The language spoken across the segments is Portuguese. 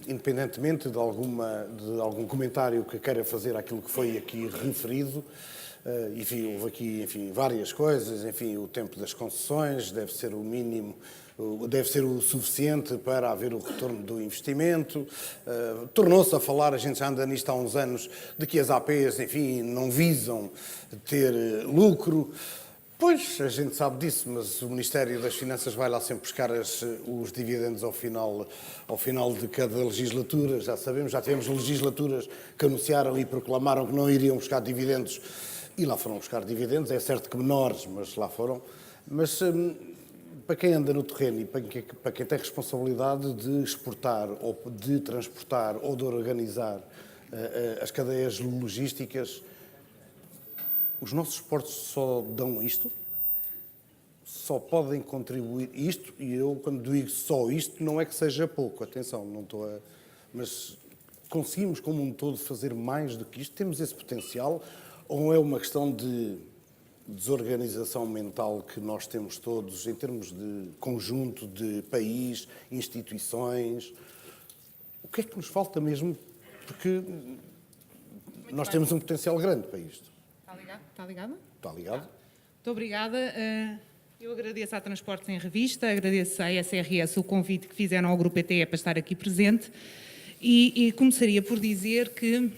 independentemente de algum comentário que queira fazer àquilo que foi aqui referido, enfim, houve aqui várias coisas, enfim, o tempo das concessões deve ser o mínimo, deve ser o suficiente para haver o retorno do investimento. Tornou-se a falar, a gente já anda nisto há uns anos, de que as APs, enfim, não visam ter lucro. Pois, a gente sabe disso, mas o Ministério das Finanças vai lá sempre buscar os dividendos ao final de cada legislatura. Já sabemos, já tivemos legislaturas que anunciaram e proclamaram que não iriam buscar dividendos e lá foram buscar dividendos. É certo que menores, mas lá foram. Mas para quem anda no terreno e para quem tem responsabilidade de exportar ou de transportar ou de organizar as cadeias logísticas, os nossos portos só dão isto? Só podem contribuir isto? E eu, quando digo só isto, não é que seja pouco, atenção, não estou a... Mas conseguimos, como um todo, fazer mais do que isto? Temos esse potencial? Ou é uma questão de desorganização mental que nós temos todos, em termos de conjunto, de país, instituições? O que é que nos falta mesmo? Porque nós temos um potencial grande para isto. Está ligado? Está ligado? Muito obrigada. Eu agradeço à Transportes em Revista, agradeço à SRS o convite que fizeram ao Grupo ETE para estar aqui presente e começaria por dizer que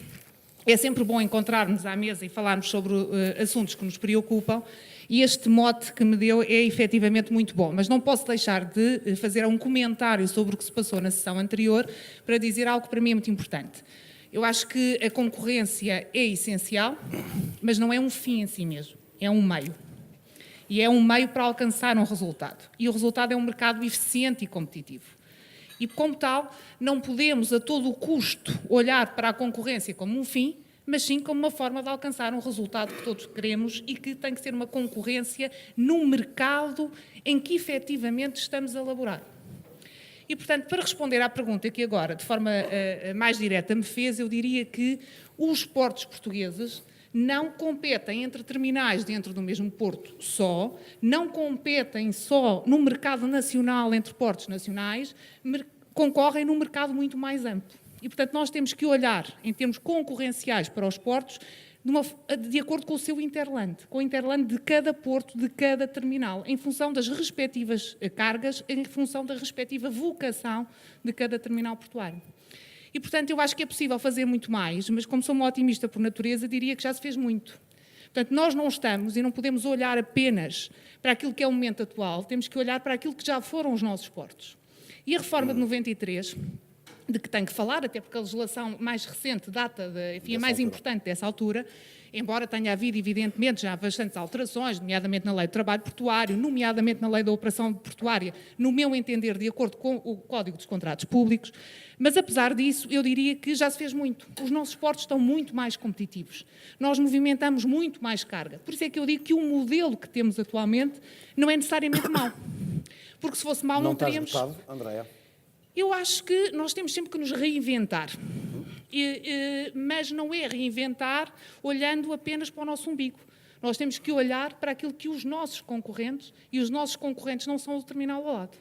é sempre bom encontrarmos à mesa e falarmos sobre assuntos que nos preocupam e este mote que me deu é efetivamente muito bom, mas não posso deixar de fazer um comentário sobre o que se passou na sessão anterior para dizer algo que para mim é muito importante. Eu acho que a concorrência é essencial, mas não é um fim em si mesmo, é um meio. E é um meio para alcançar um resultado. E o resultado é um mercado eficiente e competitivo. E, como tal, não podemos a todo o custo olhar para a concorrência como um fim, mas sim como uma forma de alcançar um resultado que todos queremos e que tem que ser uma concorrência num mercado em que efetivamente estamos a laborar. E, portanto, para responder à pergunta que agora, de forma mais direta, me fez, eu diria que os portos portugueses não competem entre terminais dentro do mesmo porto só, não competem só no mercado nacional entre portos nacionais, concorrem num mercado muito mais amplo. E, portanto, nós temos que olhar, em termos concorrenciais para os portos, de acordo com o seu interland, com o interland de cada porto, de cada terminal, em função das respectivas cargas, em função da respectiva vocação de cada terminal portuário. E, portanto, eu acho que é possível fazer muito mais, mas como sou uma otimista por natureza, diria que já se fez muito. Portanto, nós não estamos e não podemos olhar apenas para aquilo que é o momento atual, temos que olhar para aquilo que já foram os nossos portos. E a reforma de 93... de que tenho que falar, até porque a legislação mais recente data, é mais importante dessa altura, embora tenha havido, evidentemente, já bastantes alterações, nomeadamente na Lei do Trabalho Portuário, nomeadamente na Lei da Operação Portuária, no meu entender, de acordo com o Código dos Contratos Públicos, mas, apesar disso, eu diria que já se fez muito. Os nossos portos estão muito mais competitivos. Nós movimentamos muito mais carga. Por isso é que eu digo que o modelo que temos atualmente não é necessariamente mau. Porque se fosse mau, não teríamos... Não está esgotado, Andréa? Eu acho que nós temos sempre que nos reinventar, mas não é reinventar olhando apenas para o nosso umbigo. Nós temos que olhar para aquilo que os nossos concorrentes, e os nossos concorrentes não são o terminal ao lado.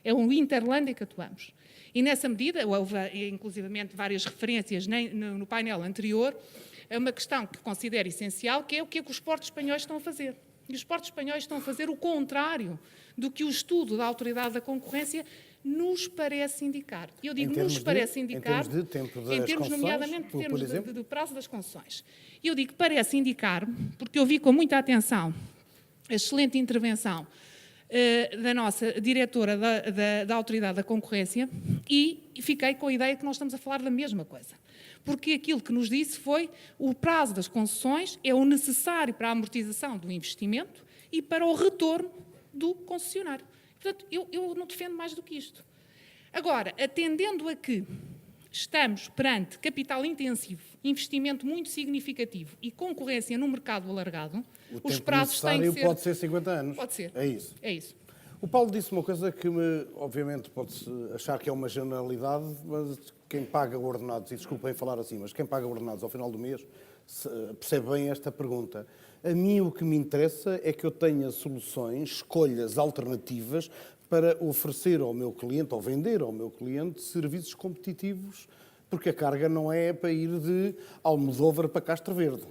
É o Interland em que atuamos. E nessa medida, houve inclusivamente várias referências no painel anterior, a uma questão que considero essencial, que é o que os portos espanhóis estão a fazer. E os portos espanhóis estão a fazer o contrário do que o estudo da Autoridade da Concorrência nos parece indicar. Eu digo nos parece indicar, em termos nomeadamente do prazo das concessões. Eu digo parece indicar, porque eu vi com muita atenção a excelente intervenção da nossa diretora da Autoridade da Concorrência e fiquei com a ideia que nós estamos a falar da mesma coisa. Porque aquilo que nos disse foi o prazo das concessões é o necessário para a amortização do investimento e para o retorno do concessionário. Portanto, eu não defendo mais do que isto. Agora, atendendo a que estamos perante capital intensivo, investimento muito significativo e concorrência no mercado alargado, os prazos têm que ser... pode ser 50 anos. Pode ser. É isso. É isso. O Paulo disse uma coisa que, obviamente, pode-se achar que é uma generalidade, mas quem paga ordenados, e desculpem falar assim, mas quem paga ordenados ao final do mês percebe bem esta pergunta. A mim o que me interessa é que eu tenha soluções, escolhas alternativas para oferecer ao meu cliente, ou vender ao meu cliente, serviços competitivos, porque a carga não é para ir de Almodóvar para Castro Verde.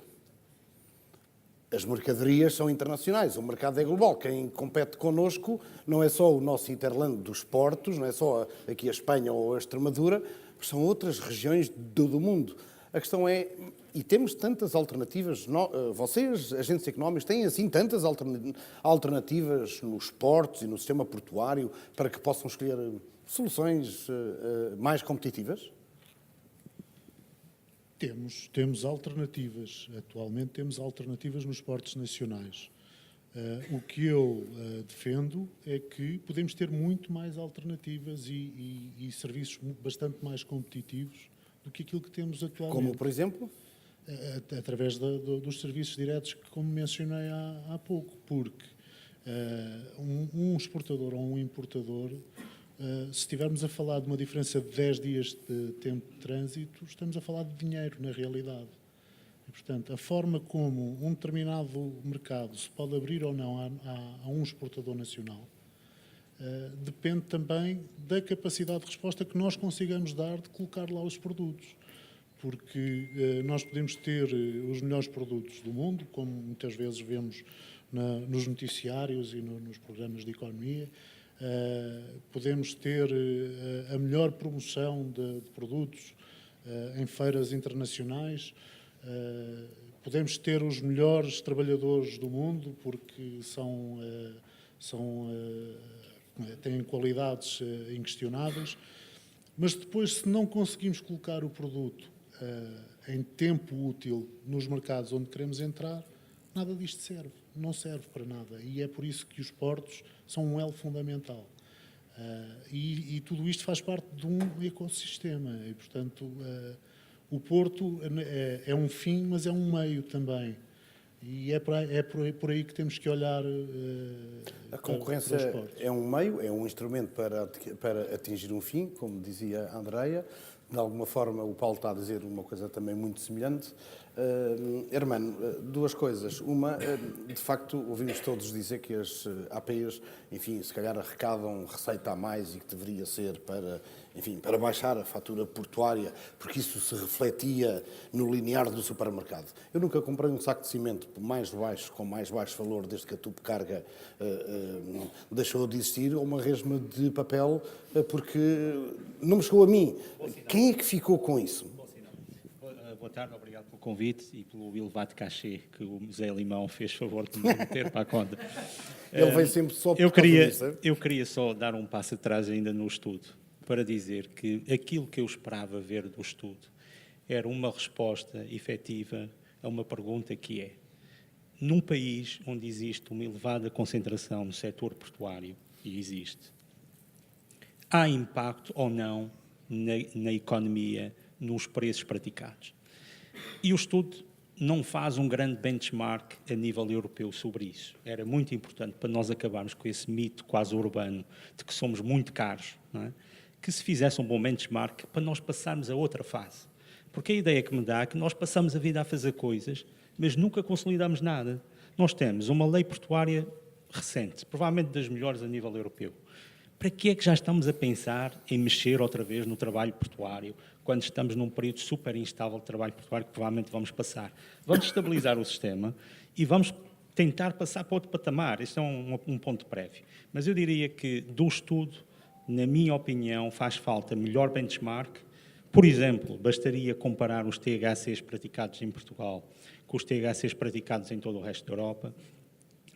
As mercadorias são internacionais, o mercado é global. Quem compete connosco não é só o nosso hinterland dos portos, não é só aqui a Espanha ou a Extremadura, mas são outras regiões do mundo. A questão é, e temos tantas alternativas, vocês, agentes económicos, têm assim tantas alternativas nos portos e no sistema portuário para que possam escolher soluções mais competitivas? Temos alternativas. Atualmente temos alternativas nos portos nacionais. O que eu defendo é que podemos ter muito mais alternativas e serviços bastante mais competitivos do que aquilo que temos atualmente. Como, por exemplo? Através dos serviços diretos que, como mencionei há pouco, porque um exportador ou um importador, se estivermos a falar de uma diferença de 10 dias de tempo de trânsito, estamos a falar de dinheiro, na realidade. E, portanto, a forma como um determinado mercado se pode abrir ou não a um exportador nacional depende também da capacidade de resposta que nós consigamos dar de colocar lá os produtos. Porque nós podemos ter os melhores produtos do mundo, como muitas vezes vemos nos noticiários e nos programas de economia, podemos ter a melhor promoção de produtos em feiras internacionais, podemos ter os melhores trabalhadores do mundo, porque têm qualidades inquestionáveis, mas depois, se não conseguimos colocar o produto em tempo útil nos mercados onde queremos entrar, nada disto serve, não serve para nada. E é por isso que os portos são um elo fundamental. E tudo isto faz parte de um ecossistema. E, portanto, o porto é um fim, mas é um meio também. E é por aí que temos que olhar. A concorrência é um meio, é um instrumento para atingir um fim, como dizia a Andreia. De alguma forma, o Paulo está a dizer uma coisa também muito semelhante. Hermano, duas coisas. Uma, de facto, ouvimos todos dizer que as APs, enfim, se calhar arrecadam receita a mais e que deveria ser para, enfim, para baixar a fatura portuária, porque isso se refletia no linear do supermercado. Eu nunca comprei um saco de cimento mais baixo, com mais baixo valor, desde que a Tupecarga deixou de existir, ou uma resma de papel, porque não me chegou a mim. Quem é que ficou com isso? Boa tarde, obrigado pelo convite e pelo elevado cachê que o José Limão fez favor de me meter para a conta. Ele vem sempre só por causa disso. Eu queria só dar um passo atrás ainda no estudo, para dizer que aquilo que eu esperava ver do estudo era uma resposta efetiva a uma pergunta que é: num país onde existe uma elevada concentração no setor portuário, e existe, há impacto ou não na economia, nos preços praticados? E o estudo não faz um grande benchmark a nível europeu sobre isso. Era muito importante para nós acabarmos com esse mito quase urbano de que somos muito caros, não é? Que se fizesse um bom benchmark para nós passarmos a outra fase. Porque a ideia que me dá é que nós passamos a vida a fazer coisas, mas nunca consolidamos nada. Nós temos uma lei portuária recente, provavelmente das melhores a nível europeu. Para que é que já estamos a pensar em mexer outra vez no trabalho portuário, quando estamos num período super instável de trabalho portuário que provavelmente vamos passar? Vamos estabilizar o sistema e vamos tentar passar para outro patamar. Isso é um ponto prévio. Mas eu diria que, do estudo, na minha opinião, faz falta melhor benchmark. Por exemplo, bastaria comparar os THCs praticados em Portugal com os THCs praticados em todo o resto da Europa.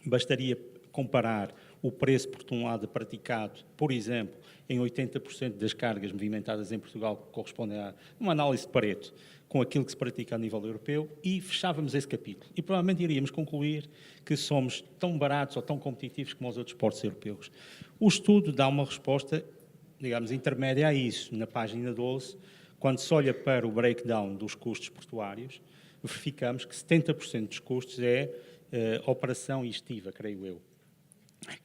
Bastaria comparar o preço por tonelada praticado, por exemplo, em 80% das cargas movimentadas em Portugal, que correspondem a uma análise de Pareto, com aquilo que se pratica a nível europeu, e fechávamos esse capítulo. E provavelmente iríamos concluir que somos tão baratos ou tão competitivos como os outros portos europeus. O estudo dá uma resposta, digamos, intermédia a isso. Na página 12, quando se olha para o breakdown dos custos portuários, verificamos que 70% dos custos é operação e estiva, creio eu,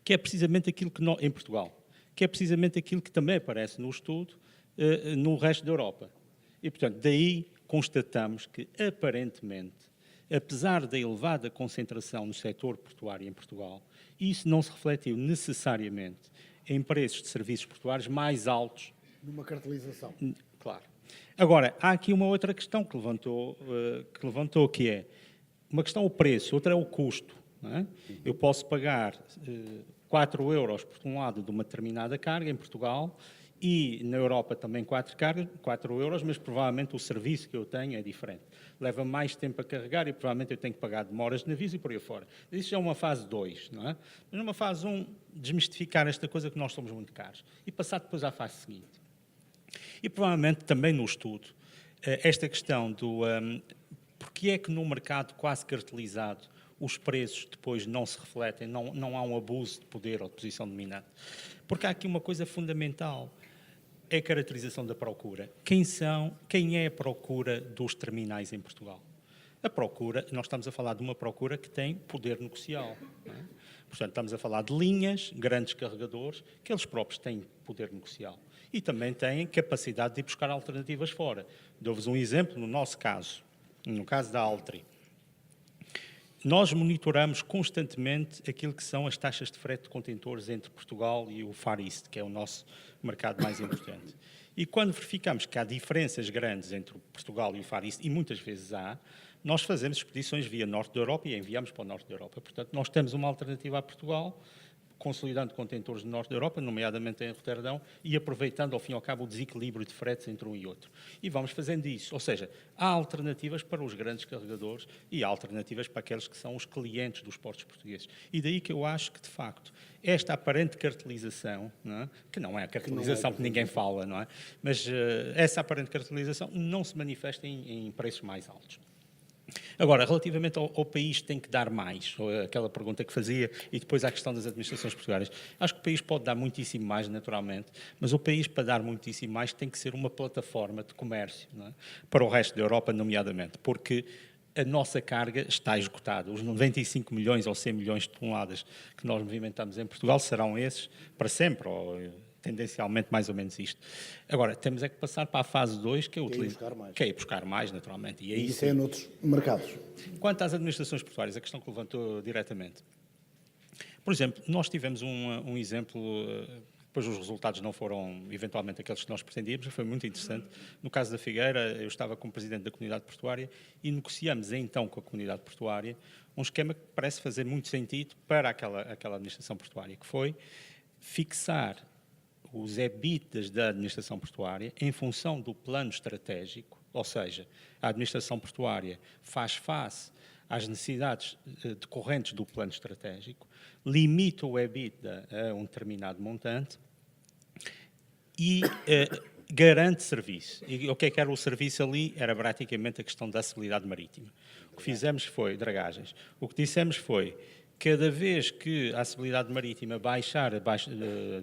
que é precisamente aquilo que em Portugal, que é precisamente aquilo que também aparece no estudo no resto da Europa. E, portanto, daí constatamos que, aparentemente, apesar da elevada concentração no setor portuário em Portugal, isso não se refletiu necessariamente em preços de serviços portuários mais altos. Numa cartelização. Claro. Agora, há aqui uma outra questão que levantou, que é uma questão o preço, outra é o custo. Não é? Eu posso pagar 4 euros por tonelada de uma determinada carga em Portugal e na Europa também 4 euros, mas provavelmente o serviço que eu tenho é diferente. Leva mais tempo a carregar e provavelmente eu tenho que pagar demoras de navios e por aí fora. Isso já é uma fase 2, não é? Mas numa fase 1, desmistificar esta coisa que nós somos muito caros e passar depois à fase seguinte. E provavelmente também no estudo, esta questão do porque é que no mercado quase cartelizado os preços depois não se refletem, não há um abuso de poder ou de posição dominante. Porque há aqui uma coisa fundamental, é a caracterização da procura. Quem é a procura dos terminais em Portugal? A procura, nós estamos a falar de uma procura que tem poder negocial. Não é? Portanto, estamos a falar de linhas, grandes carregadores, que eles próprios têm poder negocial. E também têm capacidade de ir buscar alternativas fora. Dou-vos um exemplo, no nosso caso, no caso da Altri. Nós monitoramos constantemente aquilo que são as taxas de frete de contentores entre Portugal e o Far East, que é o nosso mercado mais importante. E quando verificamos que há diferenças grandes entre Portugal e o Far East, e muitas vezes há, nós fazemos expedições via Norte da Europa e enviamos para o Norte da Europa. Portanto, nós temos uma alternativa a Portugal, consolidando contentores do Norte da Europa, nomeadamente em Roterdão, e aproveitando, ao fim e ao cabo, o desequilíbrio de fretes entre um e outro. E vamos fazendo isso. Ou seja, há alternativas para os grandes carregadores e há alternativas para aqueles que são os clientes dos portos portugueses. E daí que eu acho que, de facto, esta aparente cartelização, não é? Que não é a cartelização que ninguém fala, não é? Mas essa aparente cartelização não se manifesta em preços mais altos. Agora, relativamente ao país tem que dar mais, aquela pergunta que fazia, e depois à questão das administrações portuárias, acho que o país pode dar muitíssimo mais, naturalmente, mas o país, para dar muitíssimo mais, tem que ser uma plataforma de comércio, não é? Para o resto da Europa, nomeadamente, porque a nossa carga está esgotada. Os 95 milhões ou 100 milhões de toneladas que nós movimentamos em Portugal serão esses para sempre, ou tendencialmente mais ou menos isto. Agora, temos é que passar para a fase 2, que é ir buscar mais, naturalmente. E isso é noutros mercados. Quanto às administrações portuárias, a questão que levantou diretamente. Por exemplo, nós tivemos um exemplo, depois os resultados não foram eventualmente aqueles que nós pretendíamos, foi muito interessante. No caso da Figueira, eu estava como presidente da comunidade portuária e negociamos então com a comunidade portuária um esquema que parece fazer muito sentido para aquela administração portuária, que foi fixar os EBITDAs da administração portuária em função do plano estratégico, ou seja, a administração portuária faz face às necessidades decorrentes do plano estratégico, limita o EBITDA a um determinado montante e garante serviço. E o que é que era o serviço ali? Era praticamente a questão da acessibilidade marítima. O que fizemos foi dragagens. O que dissemos foi: cada vez que a acessibilidade marítima baixar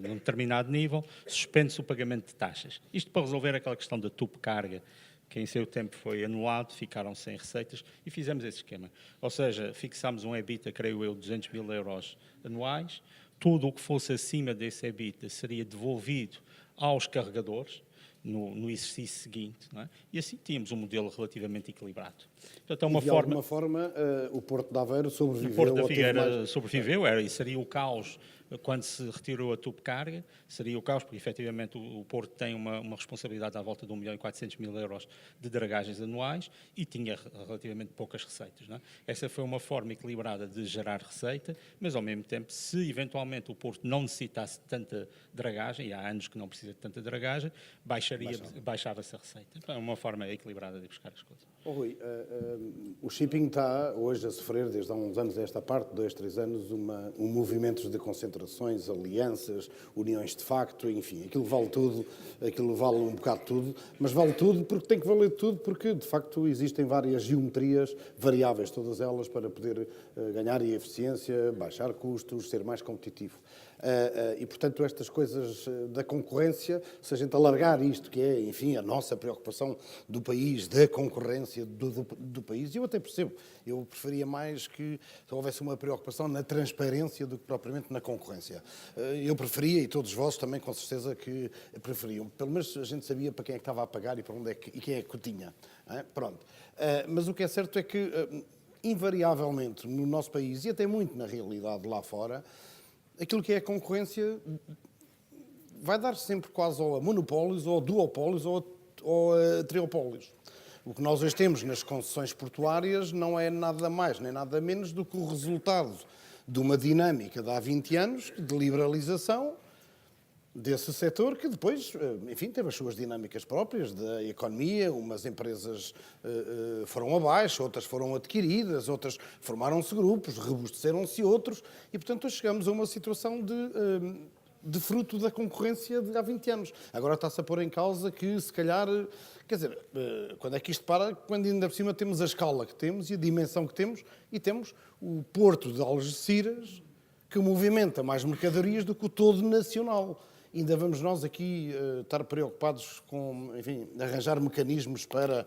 num determinado nível, suspende-se o pagamento de taxas. Isto para resolver aquela questão da tupe-carga, que em seu tempo foi anulado, ficaram sem receitas, e fizemos esse esquema. Ou seja, fixámos um EBITDA, creio eu, 200 mil euros anuais, tudo o que fosse acima desse EBITDA seria devolvido aos carregadores, no exercício seguinte, não é? E assim tínhamos um modelo relativamente equilibrado. Portanto, é uma de alguma forma, o Porto de Aveiro sobreviveu. O Porto da Figueira sobreviveu, e seria o caos quando se retirou a tupe-carga, seria o caos, porque efetivamente o Porto tem uma responsabilidade à volta de 1.400.000 euros de dragagens anuais e tinha relativamente poucas receitas, não é? Essa foi uma forma equilibrada de gerar receita, mas ao mesmo tempo, se eventualmente o Porto não necessitasse de tanta dragagem, e há anos que não precisa de tanta dragagem, baixava-se a receita. Então, é uma forma equilibrada de buscar as coisas. Oh, Rui, o shipping está hoje a sofrer, desde há uns anos a esta parte, 2, 3 anos, um movimento de concentrações, alianças, uniões de facto, enfim, aquilo vale tudo, aquilo vale um bocado tudo, mas vale tudo porque tem que valer tudo, porque de facto existem várias geometrias variáveis, todas elas para poder ganhar em eficiência, baixar custos, ser mais competitivo. E, portanto, estas coisas da concorrência, se a gente alargar isto, que é, enfim, a nossa preocupação do país, da concorrência do país, eu até percebo, eu preferia mais que houvesse uma preocupação na transparência do que propriamente na concorrência. Eu preferia, e todos vós também, com certeza, que preferiam. Pelo menos a gente sabia para quem é que estava a pagar e para onde é que, e quem é que o tinha. Pronto. Mas o que é certo é que, invariavelmente, no nosso país, e até muito na realidade lá fora, aquilo que é a concorrência vai dar sempre quase ou a monopólios, ou a duopólios, ou a triopólios. O que nós hoje temos nas concessões portuárias não é nada mais nem nada menos do que o resultado de uma dinâmica de há 20 anos de liberalização desse setor, que depois, enfim, teve as suas dinâmicas próprias da economia. Umas empresas foram abaixo, outras foram adquiridas, outras formaram-se grupos, robusteceram-se outros, e, portanto, hoje chegamos a uma situação de fruto da concorrência de há 20 anos. Agora está-se a pôr em causa que, se calhar, quer dizer, quando é que isto para? Quando ainda por cima temos a escala que temos e a dimensão que temos, e temos o porto de Algeciras, que movimenta mais mercadorias do que o todo nacional. Ainda vamos nós aqui estar preocupados com, enfim, arranjar mecanismos para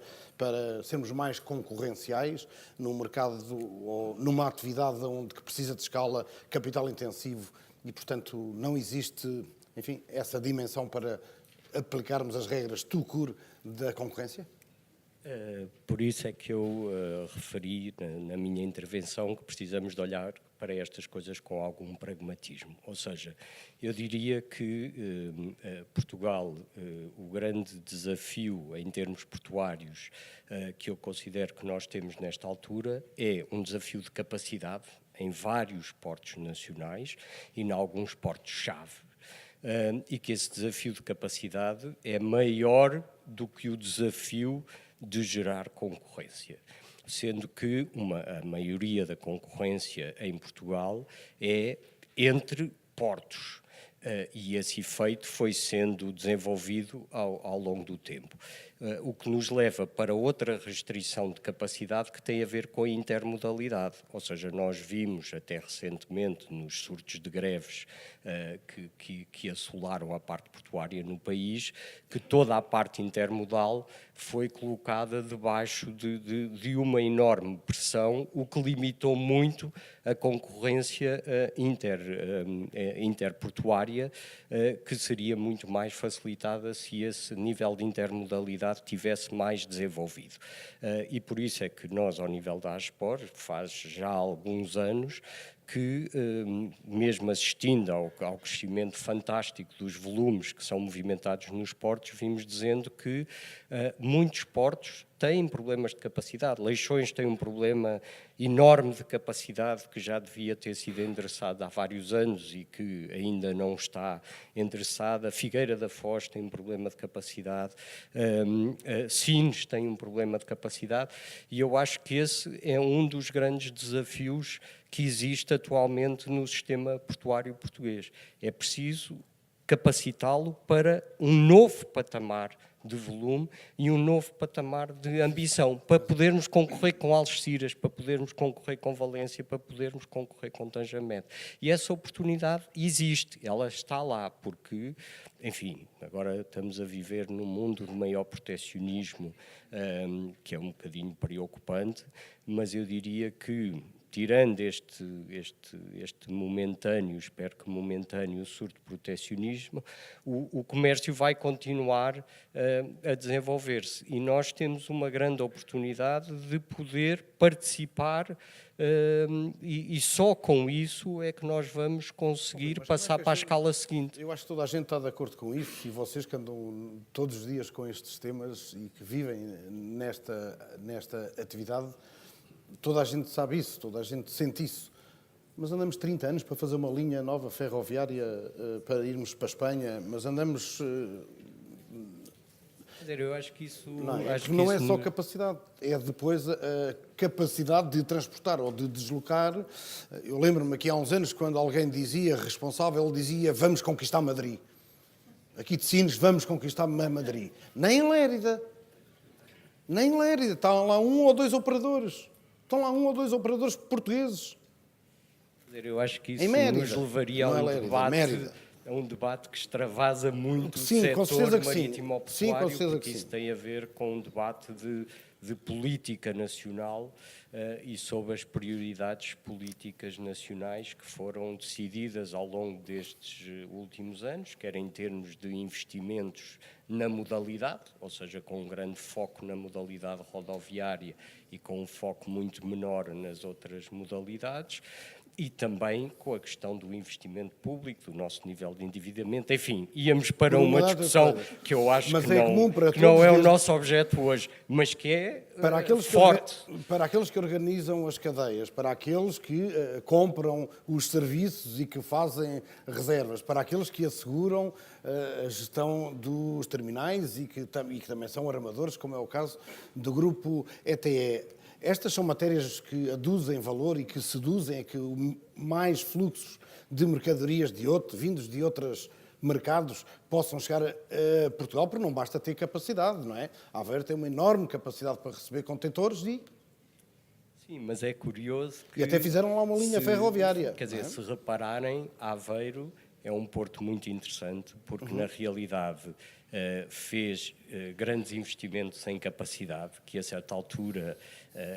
sermos mais concorrenciais num mercado ou numa atividade onde que precisa de escala, capital intensivo, e, portanto, não existe, enfim, essa dimensão para aplicarmos as regras tout-court da concorrência? Por isso é que eu referi na minha intervenção que precisamos de olhar para estas coisas com algum pragmatismo. Ou seja, eu diria que Portugal, o grande desafio em termos portuários que eu considero que nós temos nesta altura é um desafio de capacidade em vários portos nacionais e em alguns portos-chave. E que esse desafio de capacidade é maior do que o desafio de gerar concorrência, sendo que a maioria da concorrência em Portugal é entre portos, e esse efeito foi sendo desenvolvido ao longo do tempo. O que nos leva para outra restrição de capacidade que tem a ver com a intermodalidade, ou seja, nós vimos até recentemente nos surtos de greves que assolaram a parte portuária no país, que toda a parte intermodal foi colocada debaixo de uma enorme pressão, o que limitou muito a concorrência interportuária, que seria muito mais facilitada se esse nível de intermodalidade tivesse mais desenvolvido. E por isso é que nós, ao nível da AGESPOR, faz já alguns anos que, mesmo assistindo ao crescimento fantástico dos volumes que são movimentados nos portos, vimos dizendo que muitos portos têm problemas de capacidade. Leixões tem um problema enorme de capacidade que já devia ter sido endereçado há vários anos e que ainda não está endereçada. Figueira da Foz tem um problema de capacidade. Sines tem um problema de capacidade, e eu acho que esse é um dos grandes desafios que existe atualmente no sistema portuário português. É preciso capacitá-lo para um novo patamar de volume e um novo patamar de ambição, para podermos concorrer com Algeciras, para podermos concorrer com Valência, para podermos concorrer com Tanger-Med. E essa oportunidade existe, ela está lá, porque, enfim, agora estamos a viver num mundo de maior protecionismo, que é um bocadinho preocupante, mas eu diria que, tirando este momentâneo, espero que momentâneo, surto de protecionismo, o comércio vai continuar a desenvolver-se, e nós temos uma grande oportunidade de poder participar, e só com isso é que nós vamos conseguir passar para a escala seguinte. Eu acho que toda a gente está de acordo com isso, e vocês que andam todos os dias com estes temas e que vivem nesta atividade, toda a gente sabe isso, toda a gente sente isso. Mas andamos 30 anos para fazer uma linha nova ferroviária para irmos para a Espanha, mas andamos... Quer dizer, eu acho que isso... Não é só capacidade, é depois a capacidade de transportar ou de deslocar. Eu lembro-me aqui há uns anos, quando alguém dizia, responsável, ele dizia: vamos conquistar Madrid. Aqui de Sines, vamos conquistar Madrid. Nem Lérida. Estão lá um ou dois operadores. Portugueses. Eu acho que isso nos levaria a um debate que extravasa muito o setor marítimo portuário, porque isso tem a ver com um debate de política nacional e sobre as prioridades políticas nacionais que foram decididas ao longo destes últimos anos, quer em termos de investimentos na modalidade, ou seja, com um grande foco na modalidade rodoviária e com um foco muito menor nas outras modalidades, E também com a questão do investimento público, do nosso nível de endividamento, enfim, íamos para uma discussão que eu acho que não é o nosso objeto hoje, mas que é forte. Para aqueles que organizam as cadeias, para aqueles que compram os serviços e que fazem reservas, para aqueles que asseguram a gestão dos terminais e que também são armadores, como é o caso do grupo ETE. Estas são matérias que aduzem valor e que seduzem a que mais fluxos de mercadorias vindos de outros mercados possam chegar a Portugal, porque não basta ter capacidade, não é? A Aveiro tem uma enorme capacidade para receber contentores e... Sim, mas é curioso que... E até fizeram lá uma linha ferroviária. Quer dizer, se repararem, Aveiro é um porto muito interessante, porque na realidade fez grandes investimentos em capacidade, que a certa altura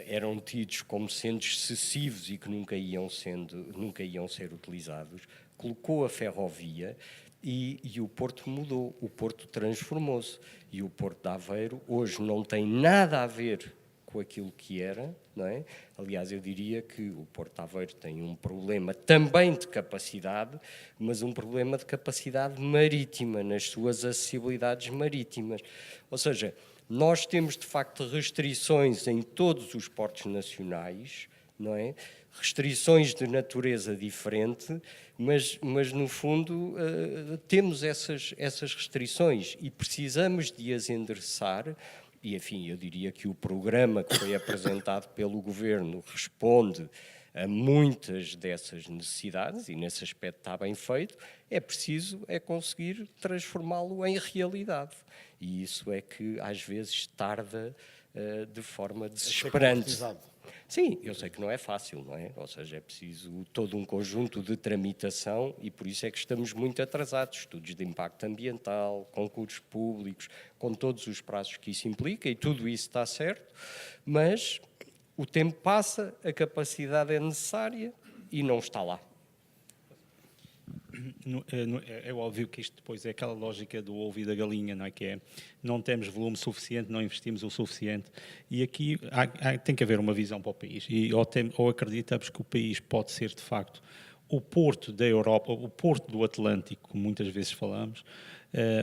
eram tidos como sendo excessivos e que nunca iam ser utilizados. Colocou a ferrovia e o Porto mudou, o Porto transformou-se. E o Porto de Aveiro hoje não tem nada a ver com aquilo que era, não é? Aliás, eu diria que o Porto de Aveiro tem um problema também de capacidade, mas um problema de capacidade marítima, nas suas acessibilidades marítimas. Ou seja, nós temos de facto restrições em todos os portos nacionais, não é? Restrições de natureza diferente, mas no fundo temos essas restrições e precisamos de as endereçar. E, enfim, eu diria que o programa que foi apresentado pelo Governo responde a muitas dessas necessidades e, nesse aspecto, está bem feito. É preciso conseguir transformá-lo em realidade. E isso é que, às vezes, tarda de forma desesperante. Sim, eu sei que não é fácil, não é? Ou seja, é preciso todo um conjunto de tramitação e por isso é que estamos muito atrasados. Estudos de impacto ambiental, concursos públicos, com todos os prazos que isso implica e tudo isso está certo, mas o tempo passa, a capacidade é necessária e não está lá. É óbvio que isto depois é aquela lógica do ovo e da galinha, não é? Que é, não temos volume suficiente, não investimos o suficiente. E aqui tem que haver uma visão para o país. E ou acreditamos que o país pode ser, de facto, o porto da Europa, o porto do Atlântico, como muitas vezes falamos,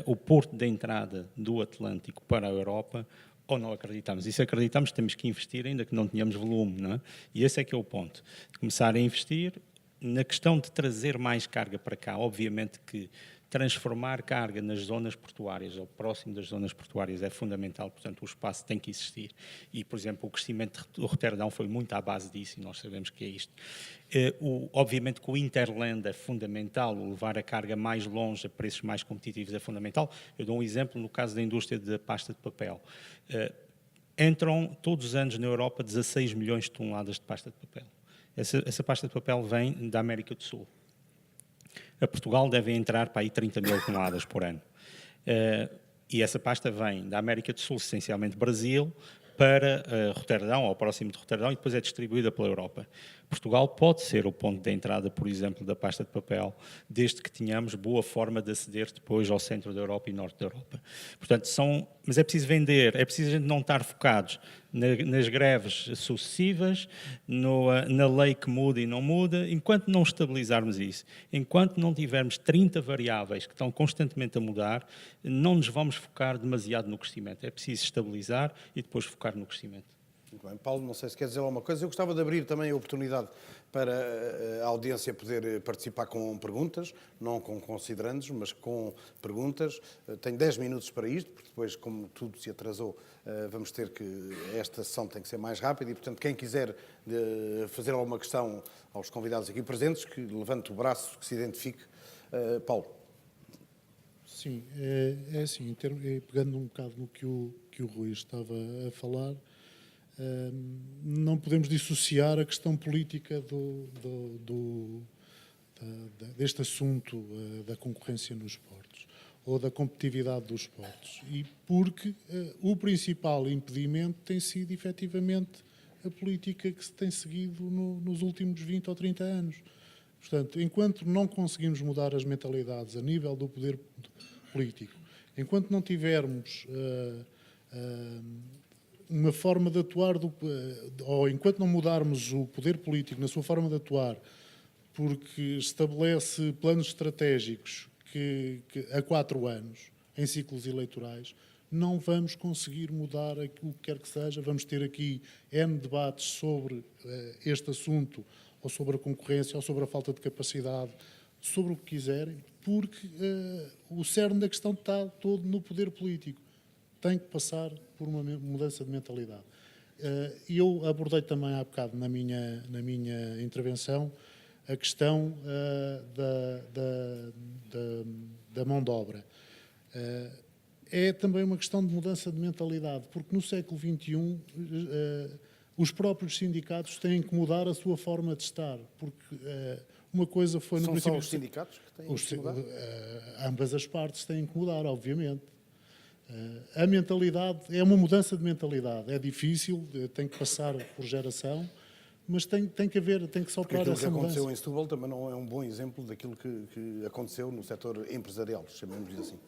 o porto da entrada do Atlântico para a Europa, ou não acreditamos. E se acreditamos, temos que investir, ainda que não tenhamos volume, não é? E esse é que é o ponto. Começar a investir. Na questão de trazer mais carga para cá, obviamente que transformar carga nas zonas portuárias ou próximo das zonas portuárias é fundamental, portanto o espaço tem que existir. E, por exemplo, o crescimento do Roterdão foi muito à base disso e nós sabemos que é isto. Obviamente que o Interland é fundamental, levar a carga mais longe a preços mais competitivos é fundamental. Eu dou um exemplo no caso da indústria da pasta de papel. Entram todos os anos na Europa 16 milhões de toneladas de pasta de papel. Essa pasta de papel vem da América do Sul. A Portugal deve entrar para aí 30 mil toneladas por ano. E essa pasta vem da América do Sul, essencialmente Brasil, para Roterdão, ou próximo de Roterdão, e depois é distribuída pela Europa. Portugal pode ser o ponto de entrada, por exemplo, da pasta de papel, desde que tenhamos boa forma de aceder depois ao centro da Europa e norte da Europa. Portanto, mas é preciso vender, é preciso a gente não estar focados nas greves sucessivas, na lei que muda e não muda, enquanto não estabilizarmos isso, enquanto não tivermos 30 variáveis que estão constantemente a mudar, não nos vamos focar demasiado no crescimento. É preciso estabilizar e depois focar no crescimento. Muito bem. Paulo, não sei se quer dizer alguma coisa. Eu gostava de abrir também a oportunidade para a audiência poder participar com perguntas, não com considerandos, mas com perguntas. Tenho 10 minutos para isto, porque depois, como tudo se atrasou, vamos ter que... Esta sessão tem que ser mais rápida e, portanto, quem quiser fazer alguma questão aos convidados aqui presentes, que levante o braço, que se identifique. Paulo. Sim, é assim, pegando um bocado no que o Rui estava a falar, não podemos dissociar a questão política deste assunto da concorrência nos portos ou da competitividade dos portos. E porque o principal impedimento tem sido, efetivamente, a política que se tem seguido nos últimos 20 ou 30 anos. Portanto, enquanto não conseguimos mudar as mentalidades a nível do poder político, enquanto não tivermos uma forma de atuar, ou enquanto não mudarmos o poder político na sua forma de atuar porque estabelece planos estratégicos que a 4 anos, em ciclos eleitorais, não vamos conseguir mudar o que quer que seja. Vamos ter aqui N debates sobre este assunto, ou sobre a concorrência, ou sobre a falta de capacidade, sobre o que quiserem, porque o cerne da questão está todo no poder político. Tem que passar por uma mudança de mentalidade. Eu abordei também há bocado na minha intervenção a questão da mão de obra. É também uma questão de mudança de mentalidade, porque no século XXI os próprios sindicatos têm que mudar a sua forma de estar, porque uma coisa foi... São só os sindicatos que têm que mudar? Ambas as partes têm que mudar, obviamente. A mentalidade é uma mudança de mentalidade. É difícil, tem que passar por geração, mas tem que só operar essa mudança. Aquilo que aconteceu em Setúbal também não é um bom exemplo daquilo que aconteceu no setor empresarial, chamemos-lhe assim.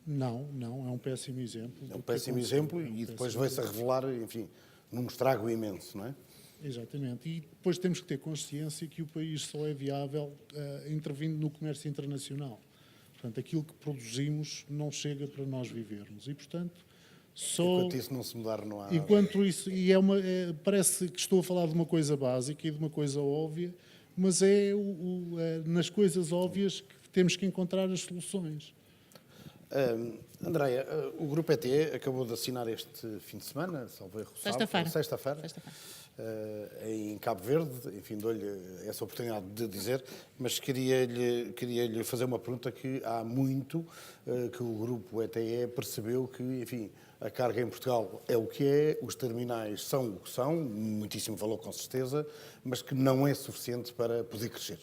Não, é um péssimo exemplo. É um péssimo exemplo e depois vai-se a revelar, enfim, num estrago imenso, não é? Exatamente. E depois temos que ter consciência que o país só é viável intervindo no comércio internacional. Portanto, aquilo que produzimos não chega para nós vivermos. E, portanto, só... Enquanto isso não se mudar, não há... Enquanto isso... E parece que estou a falar de uma coisa básica e de uma coisa óbvia, mas é nas coisas óbvias que temos que encontrar as soluções. Andréia, o Grupo ETE acabou de assinar este fim de semana, sexta-feira, em Cabo Verde, enfim, dou-lhe essa oportunidade de dizer, mas queria-lhe fazer uma pergunta que há muito que o Grupo ETE percebeu que, enfim, a carga em Portugal é o que é, os terminais são o que são, muitíssimo valor com certeza, mas que não é suficiente para poder crescer.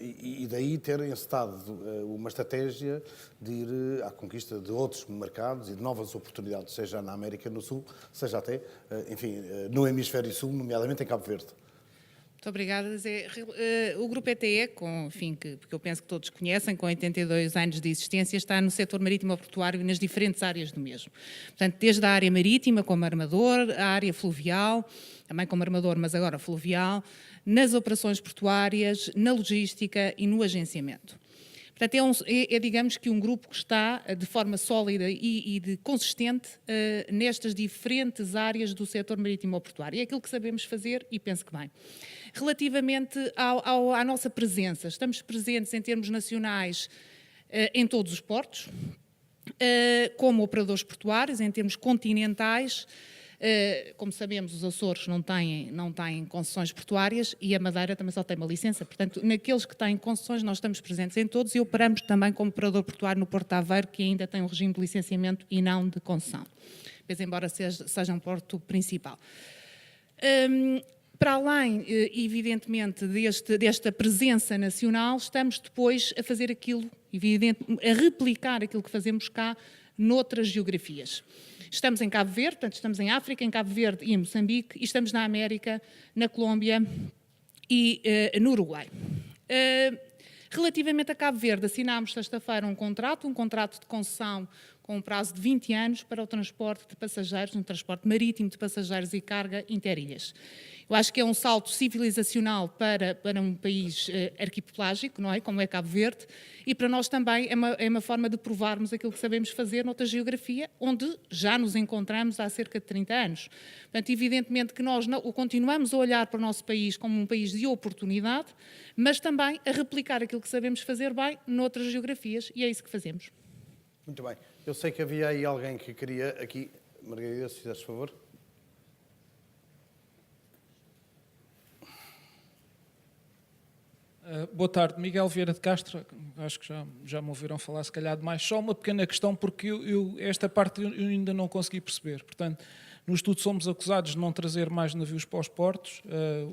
E daí ter encetado uma estratégia de ir à conquista de outros mercados e de novas oportunidades, seja na América do Sul, seja até, enfim, no Hemisfério Sul, nomeadamente em Cabo Verde. Muito obrigada, Zé. O Grupo ETE, porque eu penso que todos conhecem, com 82 anos de existência, está no setor marítimo-portuário e nas diferentes áreas do mesmo. Portanto, desde a área marítima, como armador, a área fluvial, também como armador, mas agora fluvial, nas operações portuárias, na logística e no agenciamento. Portanto, digamos que um grupo que está de forma sólida e consistente nestas diferentes áreas do setor marítimo-portuário. É aquilo que sabemos fazer e penso que bem. Relativamente à nossa presença, estamos presentes em termos nacionais em todos os portos, como operadores portuários, em termos continentais. Como sabemos, os Açores não têm concessões portuárias e a Madeira também só tem uma licença. Portanto, naqueles que têm concessões, nós estamos presentes em todos e operamos também como operador portuário no Porto de Aveiro, que ainda tem um regime de licenciamento e não de concessão, mas embora seja um porto principal. Para além, evidentemente, desta presença nacional, estamos depois a fazer aquilo, a replicar aquilo que fazemos cá noutras geografias. Estamos em Cabo Verde, portanto, estamos em África, em Cabo Verde e em Moçambique, e estamos na América, na Colômbia e no Uruguai. Relativamente a Cabo Verde, assinámos sexta-feira um contrato de concessão com um prazo de 20 anos para o transporte de passageiros, um transporte marítimo de passageiros e carga interilhas. Eu acho que é um salto civilizacional para um país arquipelágico, não é? Como é Cabo Verde, e para nós também é uma forma de provarmos aquilo que sabemos fazer noutra geografia, onde já nos encontramos há cerca de 30 anos. Portanto, evidentemente que nós continuamos a olhar para o nosso país como um país de oportunidade, mas também a replicar aquilo que sabemos fazer bem noutras geografias, e é isso que fazemos. Muito bem. Eu sei que havia aí alguém que queria aqui... Margarida, se fizeres favor. Boa tarde, Miguel Vieira de Castro. Acho que já me ouviram falar, se calhar, de mais. Só uma pequena questão, porque esta parte eu ainda não consegui perceber. Portanto, no estudo somos acusados de não trazer mais navios para os portos,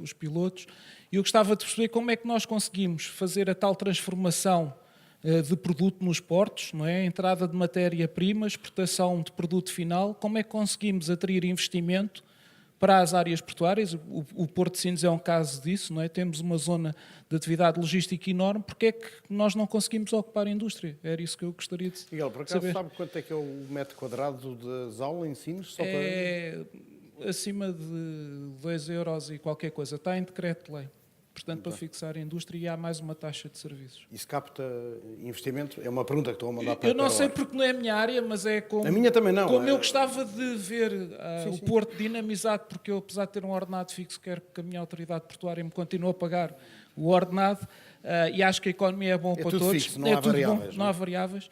os pilotos, e eu gostava de perceber como é que nós conseguimos fazer a tal transformação de produto nos portos, não é? Entrada de matéria-prima, exportação de produto final, como é que conseguimos atrair investimento para as áreas portuárias. O Porto de Sines é um caso disso, não é? Temos uma zona de atividade logística enorme, porque é que nós não conseguimos ocupar a indústria? Era isso que eu gostaria de Miguel, por acaso saber. sabe quanto é que é o metro quadrado das aulas em Sines? É acima de 2 euros e qualquer coisa, está em decreto de lei. portanto, para fixar a indústria, e há mais uma taxa de serviços. Isso capta investimento? É uma pergunta que estou a mandar para Eu não sei lá. porque não é a minha área, mas é como, A minha também não. como eu gostava de ver o sim. Porto dinamizado, porque eu, apesar de ter um ordenado fixo, quero que a minha autoridade portuária me continue a pagar o ordenado, e acho que a economia é bom para tudo todos. fixo, não há tudo variáveis, bom, não é? há variáveis.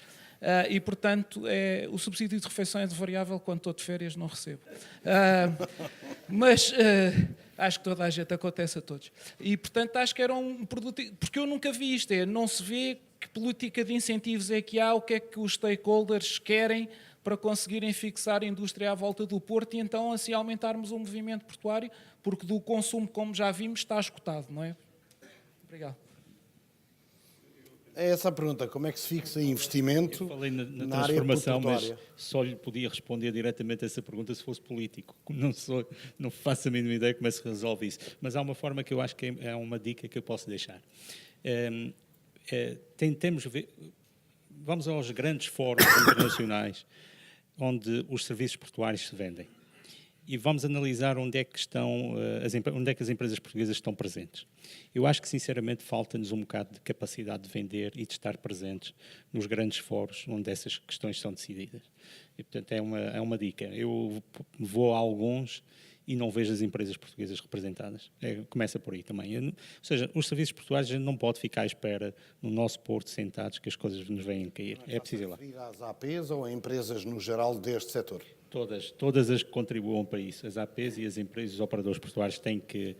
E, portanto, o subsídio de refeição é de variável, quando estou de férias não recebo. Mas acho que toda a gente acontece a todos. E, portanto, acho que era um produto... Porque eu nunca vi isto, não se vê que política de incentivos é que há, o que é que os stakeholders querem para conseguirem fixar a indústria à volta do Porto e então assim aumentarmos o movimento portuário, porque do consumo, como já vimos, está esgotado, não é? Obrigado. É essa a pergunta, como é que se fixa investimento Eu falei na área transformação, mas portuária? só lhe podia responder diretamente a essa pergunta se fosse político. Como não faço a mínima ideia como é que se resolve isso. Mas há uma forma que eu acho que é uma dica que eu posso deixar. Tentemos ver... Vamos aos grandes fóruns internacionais onde os serviços portuários se vendem. E vamos analisar onde é que onde é que as empresas portuguesas estão presentes. Eu acho que, sinceramente, falta-nos um bocado de capacidade de vender e de estar presentes nos grandes fóruns onde essas questões são decididas. E, portanto, é uma dica. Eu vou a alguns e não vejo as empresas portuguesas representadas. Começa por aí também. Ou seja, os serviços portuários a gente não pode ficar à espera no nosso porto sentados que as coisas nos venham cair. É preciso ir lá. Às APs ou a empresas no geral deste setor? Todas as que contribuam para isso. As APs e as empresas, os operadores portuários têm que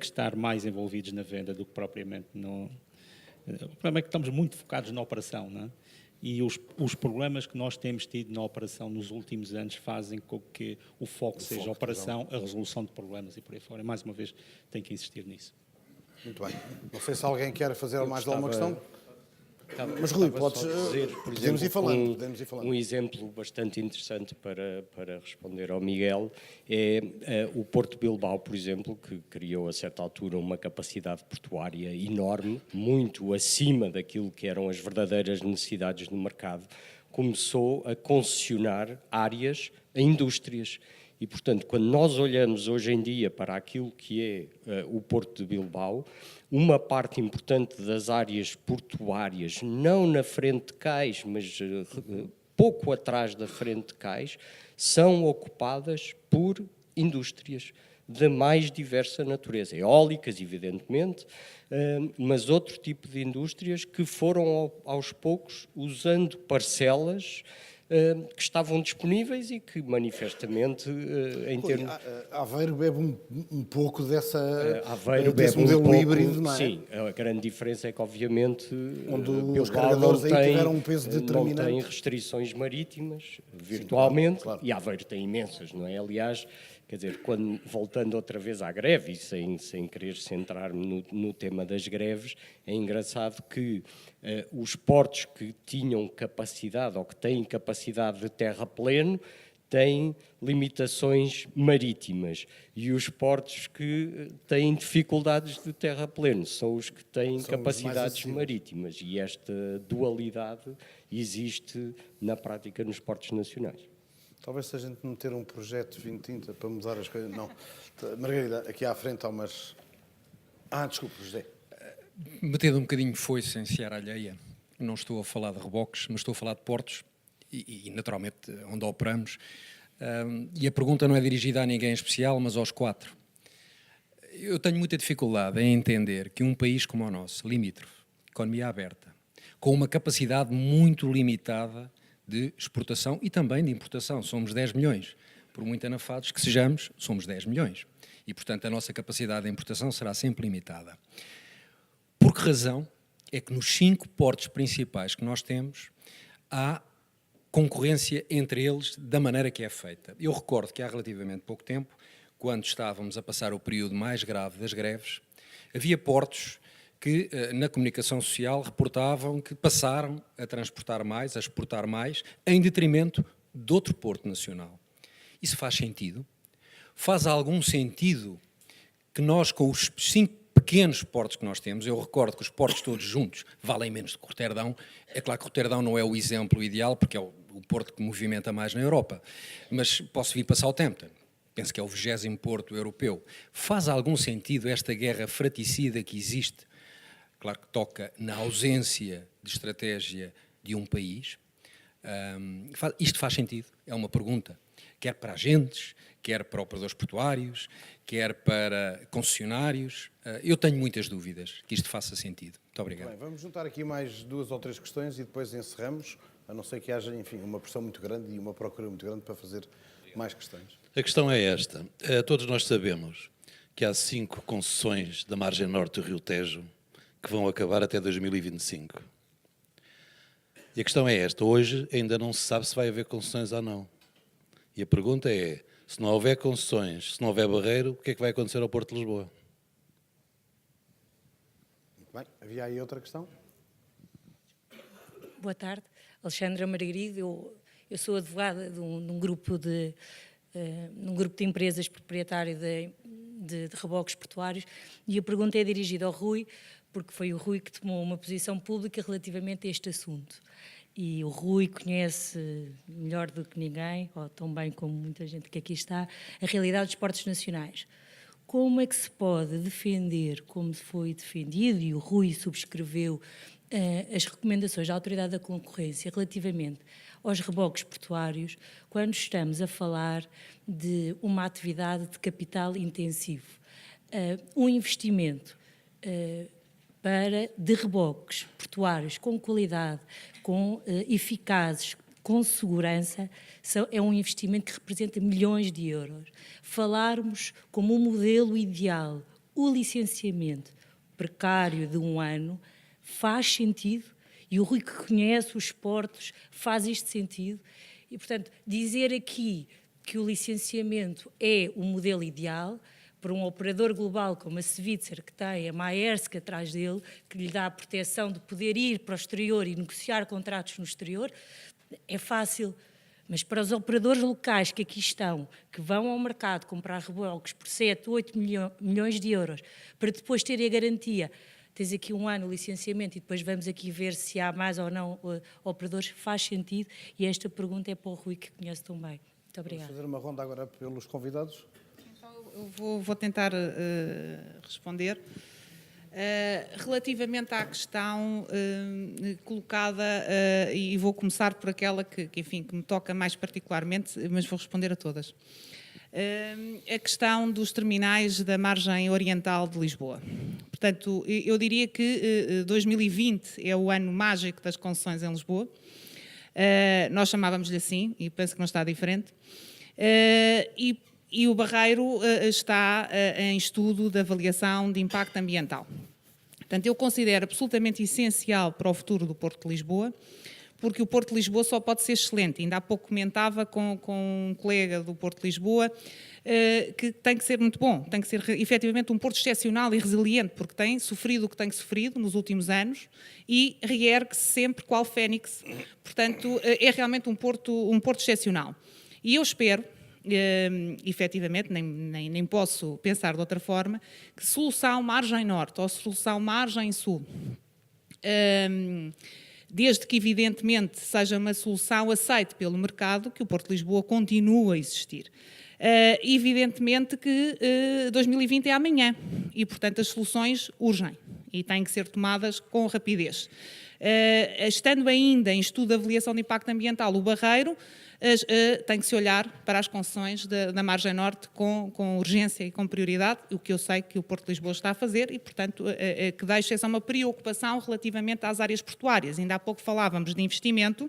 estar mais envolvidos na venda do que propriamente no... O problema é que estamos muito focados na operação, não é? E os problemas que nós temos tido na operação nos últimos anos fazem com que o foco seja a operação, a resolução de problemas e por aí fora. Mais uma vez, tem que insistir nisso. Muito bem. Não sei se alguém quer fazer mais alguma questão. Mas, Rui, Rui, podes dizer, por podemos exemplo, ir falando. um exemplo bastante interessante para responder ao Miguel é o Porto de Bilbao, por exemplo, que criou a certa altura uma capacidade portuária enorme, muito acima daquilo que eram as verdadeiras necessidades do mercado, começou a concessionar áreas a indústrias. E, portanto, quando nós olhamos hoje em dia para aquilo que é o Porto de Bilbao, uma parte importante das áreas portuárias, não na frente de cais, mas pouco atrás da frente de cais, são ocupadas por indústrias de mais diversa natureza. Eólicas, evidentemente, mas outro tipo de indústrias que foram, aos poucos, usando parcelas que estavam disponíveis e que manifestamente em termos... Aveiro bebe um pouco desse bebe modelo pouco, híbrido, não é? Sim, a grande diferença é que obviamente Onde Bilbao os carregadores aí tiveram um peso não determinante. tem restrições marítimas, virtualmente, claro. e Aveiro tem imensas, não é? Aliás, quer dizer, voltando outra vez à greve, e sem querer centrar-me no tema das greves, é engraçado que os portos que tinham capacidade ou que têm capacidade de terrapleno têm limitações marítimas e os portos que têm dificuldades de terrapleno são os que têm capacidades marítimas e esta dualidade existe na prática nos portos nacionais. Talvez se a gente meter um projeto 2030 para mudar as coisas... Não. Margarida, aqui à frente há umas... desculpe, José. Metendo um bocadinho foice em seara alheia, não estou a falar de reboques, mas estou a falar de portos e naturalmente, onde operamos. E a pergunta não é dirigida a ninguém em especial, mas aos quatro. Eu tenho muita dificuldade em entender que um país como o nosso, limítrofe, economia aberta, com uma capacidade muito limitada de exportação e também de importação, somos 10 milhões. Por muito anafados que sejamos, somos 10 milhões. E, portanto, a nossa capacidade de importação será sempre limitada. Por que razão é que nos 5 portos principais que nós temos há concorrência entre eles da maneira que é feita? Eu recordo que há relativamente pouco tempo, quando estávamos a passar o período mais grave das greves, havia portos que na comunicação social reportavam que passaram a transportar mais, a exportar mais, em detrimento de outro porto nacional. Isso faz sentido? Faz algum sentido que nós, com os 5 pequenos portos que nós temos, eu recordo que os portos todos juntos valem menos do que Roterdão. É claro que Roterdão não é o exemplo ideal, porque é o porto que movimenta mais na Europa, mas posso vir para Southampton, penso que é o 20º Porto Europeu. Faz algum sentido esta guerra fraticida que existe? Claro que toca na ausência de estratégia de um país. Isto faz sentido? É uma pergunta. Quer para agentes, quer para operadores portuários, quer para concessionários. Eu tenho muitas dúvidas que isto faça sentido. Muito obrigado. Bem, vamos juntar aqui mais 2 ou 3 questões e depois encerramos, a não ser que haja, enfim, uma pressão muito grande e uma procura muito grande para fazer mais questões. A questão é esta. Todos nós sabemos que há 5 concessões da margem norte do Rio Tejo que vão acabar até 2025. E a questão é esta. Hoje ainda não se sabe se vai haver concessões ou não. E a pergunta é, se não houver concessões, se não houver Barreiro, o que é que vai acontecer ao Porto de Lisboa? Muito bem. Havia aí outra questão? Boa tarde. Alexandra Margarido. Eu sou advogada de um grupo de empresas proprietário de reboques portuários e a pergunta é dirigida ao Rui, porque foi o Rui que tomou uma posição pública relativamente a este assunto. E o Rui conhece melhor do que ninguém, ou tão bem como muita gente que aqui está, a realidade dos portos nacionais. Como é que se pode defender, como foi defendido, e o Rui subscreveu as recomendações da Autoridade da Concorrência relativamente aos reboques portuários, quando estamos a falar de uma atividade de capital intensivo? Um investimento de reboques portuários com qualidade, eficazes, com segurança, é um investimento que representa milhões de euros. Falarmos como um modelo ideal, o licenciamento precário de 1 ano, faz sentido, e o Rui que conhece os portos faz este sentido, e portanto dizer aqui que o licenciamento é o modelo ideal para um operador global como a Svitzer, que tem a Maersk atrás dele, que lhe dá a proteção de poder ir para o exterior e negociar contratos no exterior, é fácil. Mas para os operadores locais que aqui estão, que vão ao mercado comprar reboques por 7, 8 milhões de euros, para depois terem a garantia, tens aqui 1 ano de licenciamento e depois vamos aqui ver se há mais ou não operadores, faz sentido, e esta pergunta é para o Rui, que conhece tão bem. Muito obrigada. Vamos fazer uma ronda agora pelos convidados. Eu vou tentar responder. Relativamente à questão colocada, e vou começar por aquela que me toca mais particularmente, mas vou responder a todas. A questão dos terminais da margem oriental de Lisboa. Portanto, eu diria que 2020 é o ano mágico das concessões em Lisboa. Nós chamávamos-lhe assim, e penso que não está diferente. E o Barreiro está em estudo de avaliação de impacto ambiental. Portanto, eu considero absolutamente essencial para o futuro do Porto de Lisboa, porque o Porto de Lisboa só pode ser excelente. Ainda há pouco comentava com um colega do Porto de Lisboa que tem que ser muito bom, tem que ser efetivamente um porto excepcional e resiliente, porque tem sofrido o que tem sofrido nos últimos anos e reergue-se sempre qual fênix. Portanto, é realmente um porto excepcional. E eu espero, efetivamente, nem posso pensar de outra forma, que solução margem norte ou solução margem sul, desde que evidentemente seja uma solução aceite pelo mercado, que o Porto de Lisboa continue a existir. Evidentemente que 2020 é amanhã e, portanto, as soluções urgem e têm que ser tomadas com rapidez. Estando ainda em estudo de avaliação de impacto ambiental, o Barreiro tem que se olhar para as concessões da margem norte com urgência e com prioridade, o que eu sei que o Porto de Lisboa está a fazer e, portanto, que deixa essa uma preocupação relativamente às áreas portuárias. Ainda há pouco falávamos de investimento.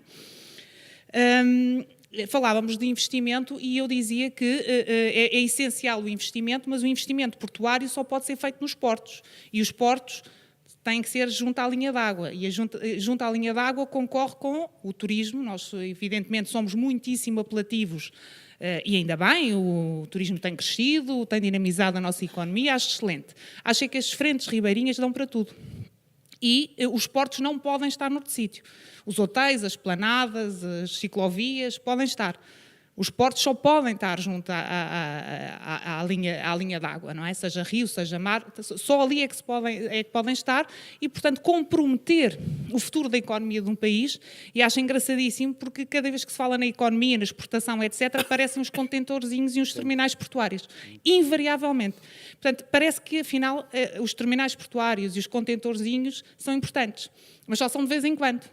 E eu dizia que é essencial o investimento, mas o investimento portuário só pode ser feito nos portos. E os portos têm que ser junto à linha d'água. E junto à linha d'água concorre com o turismo. Nós, evidentemente, somos muitíssimo apelativos e ainda bem, o turismo tem crescido, tem dinamizado a nossa economia, acho excelente. Acho que as frentes ribeirinhas dão para tudo. E os portos não podem estar noutro sítio. Os hotéis, as esplanadas, as ciclovias podem estar. Os portos só podem estar junto à linha d'água, não é? Seja rio, seja mar, só ali é que podem estar e, portanto, comprometer o futuro da economia de um país. E acho engraçadíssimo porque cada vez que se fala na economia, na exportação, etc., aparecem os contentorzinhos e os terminais portuários, invariavelmente. Portanto, parece que, afinal, os terminais portuários e os contentorzinhos são importantes, mas só são de vez em quando,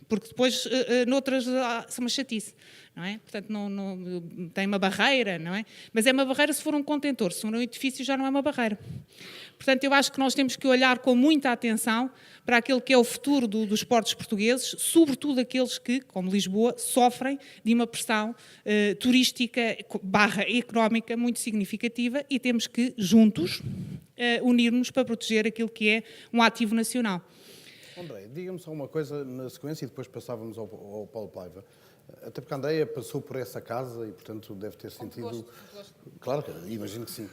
porque depois, noutras, são uma chatice. Não é? Portanto, não tem uma barreira, não é? Mas é uma barreira se for um contentor, se for um edifício já não é uma barreira. Portanto, eu acho que nós temos que olhar com muita atenção para aquele que é o futuro dos portos portugueses, sobretudo aqueles que, como Lisboa, sofrem de uma pressão turística / económica muito significativa e temos que, juntos, unir-nos para proteger aquilo que é um ativo nacional. André, diga-me só uma coisa na sequência e depois passávamos ao Paulo Paiva. Até porque a Andréia passou por essa casa e, portanto, deve ter sentido... Claro, imagino que sim.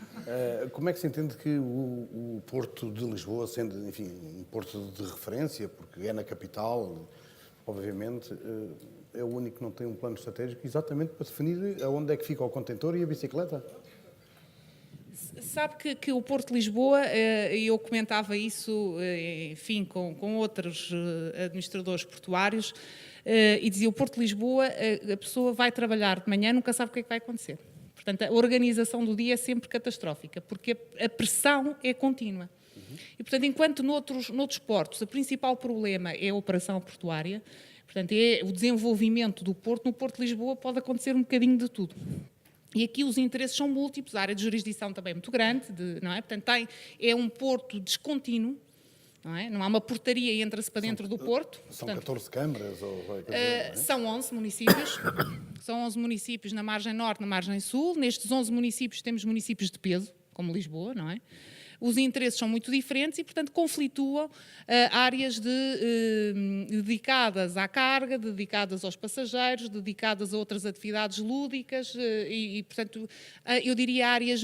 Como é que se entende que o Porto de Lisboa, sendo, enfim, um porto de referência, porque é na capital, obviamente, é o único que não tem um plano estratégico exatamente para definir aonde é que fica o contentor e a bicicleta? Sabe que o Porto de Lisboa, e eu comentava isso, enfim, com outros administradores portuários, e dizia, o Porto de Lisboa, a pessoa vai trabalhar de manhã, nunca sabe o que é que vai acontecer. Portanto, a organização do dia é sempre catastrófica, porque a pressão é contínua. E, portanto, enquanto noutros portos, o principal problema é a operação portuária, portanto, é o desenvolvimento do Porto, no Porto de Lisboa pode acontecer um bocadinho de tudo. E aqui os interesses são múltiplos, a área de jurisdição também é muito grande, não é? Portanto, é um porto descontínuo, não é? Não há uma portaria e entra-se para dentro do porto. São Portanto, 14 câmaras? São 11 municípios. São 11 municípios na margem norte, na margem sul. Nestes 11 municípios temos municípios de peso, como Lisboa, não é? Os interesses são muito diferentes e, portanto, conflituam áreas dedicadas à carga, dedicadas aos passageiros, dedicadas a outras atividades lúdicas e portanto, eu diria áreas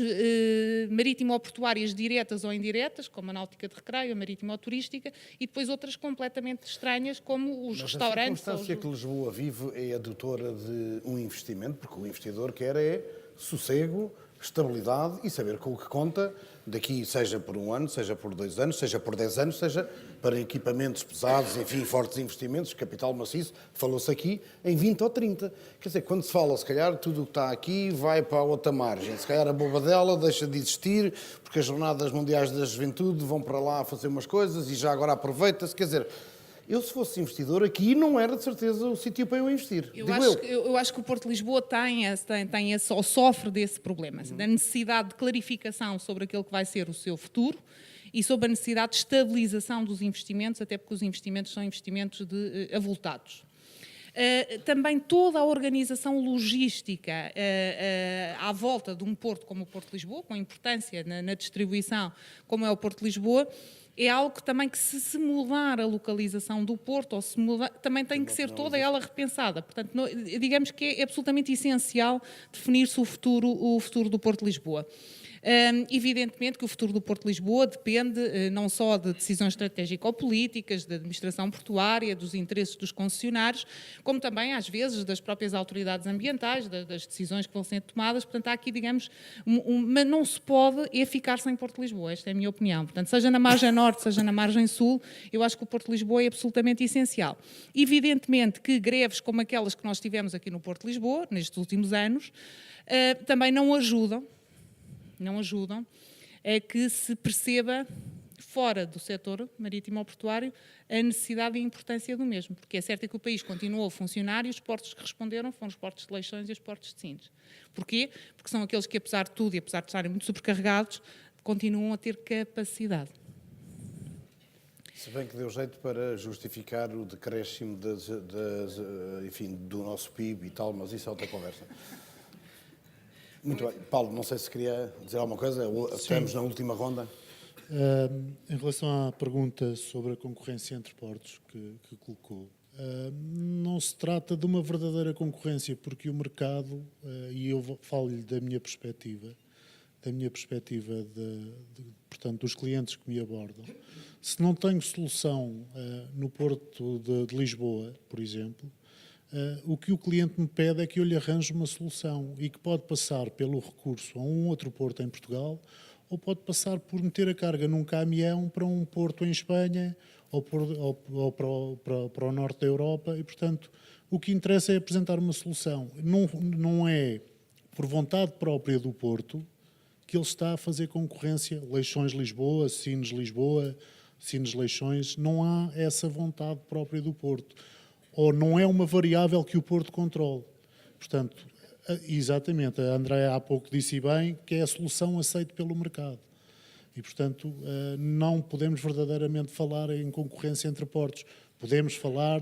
marítimo-portuárias diretas ou indiretas, como a náutica de recreio, a marítimo-turística, e depois outras completamente estranhas, como os restaurantes. A circunstância que Lisboa vive é adutora de um investimento, porque o investidor quer é sossego, estabilidade e saber com o que conta daqui, seja por um ano, seja por 2 anos, seja por 10 anos, seja para equipamentos pesados, enfim, fortes investimentos, capital maciço, falou-se aqui, em 20 ou 30. Quer dizer, quando se fala, se calhar, tudo o que está aqui vai para a outra margem. Se calhar a Bobadela deixa de existir, porque as Jornadas Mundiais da Juventude vão para lá fazer umas coisas e já agora aproveita-se. Quer dizer, eu, se fosse investidor, aqui não era de certeza o sítio para eu investir. Eu acho que o Porto de Lisboa ou sofre desse problema, da necessidade de clarificação sobre aquilo que vai ser o seu futuro e sobre a necessidade de estabilização dos investimentos, até porque os investimentos são investimentos avultados. Também toda a organização logística à volta de um porto como o Porto de Lisboa, com importância na distribuição como é o Porto de Lisboa, é algo também que se mudar a localização do Porto, ou se mudar, também tem que ser toda ela repensada. Portanto, digamos que é absolutamente essencial definir-se o futuro do Porto de Lisboa. Evidentemente que o futuro do Porto de Lisboa depende não só de decisões estratégico-políticas, da administração portuária, dos interesses dos concessionários, como também, às vezes, das próprias autoridades ambientais, das decisões que vão ser tomadas. Portanto, há aqui, digamos, mas não se pode ficar sem Porto de Lisboa, esta é a minha opinião. Portanto, seja na margem norte, seja na margem sul, eu acho que o Porto de Lisboa é absolutamente essencial. Evidentemente que greves como aquelas que nós tivemos aqui no Porto de Lisboa, nestes últimos anos, também não ajudam a que se perceba, fora do setor marítimo-portuário, a necessidade e a importância do mesmo. Porque é certo que o país continuou a funcionar e os portos que responderam foram os portos de Leixões e os portos de Sines. Porquê? Porque são aqueles que, apesar de tudo e apesar de estarem muito sobrecarregados, continuam a ter capacidade. Se bem que deu jeito para justificar o decréscimo enfim, do nosso PIB e tal, mas isso é outra conversa. Muito bem. Paulo, não sei se queria dizer alguma coisa. Estamos na última ronda. Em relação à pergunta sobre a concorrência entre portos que colocou, não se trata de uma verdadeira concorrência, porque o mercado, e eu falo-lhe da minha perspectiva, portanto, dos clientes que me abordam, se não tenho solução no Porto de Lisboa, por exemplo, o que o cliente me pede é que eu lhe arranje uma solução e que pode passar pelo recurso a um outro porto em Portugal ou pode passar por meter a carga num caminhão para um porto em Espanha ou para o norte da Europa e, portanto, o que interessa é apresentar uma solução. Não é por vontade própria do Porto que ele está a fazer concorrência. Leixões-Lisboa, Sines-Lisboa, Sines-Leixões, não há essa vontade própria do Porto. Ou não é uma variável que o Porto controle. Portanto, exatamente, a Andréa há pouco disse bem que é a solução aceita pelo mercado. E, portanto, não podemos verdadeiramente falar em concorrência entre portos. Podemos falar,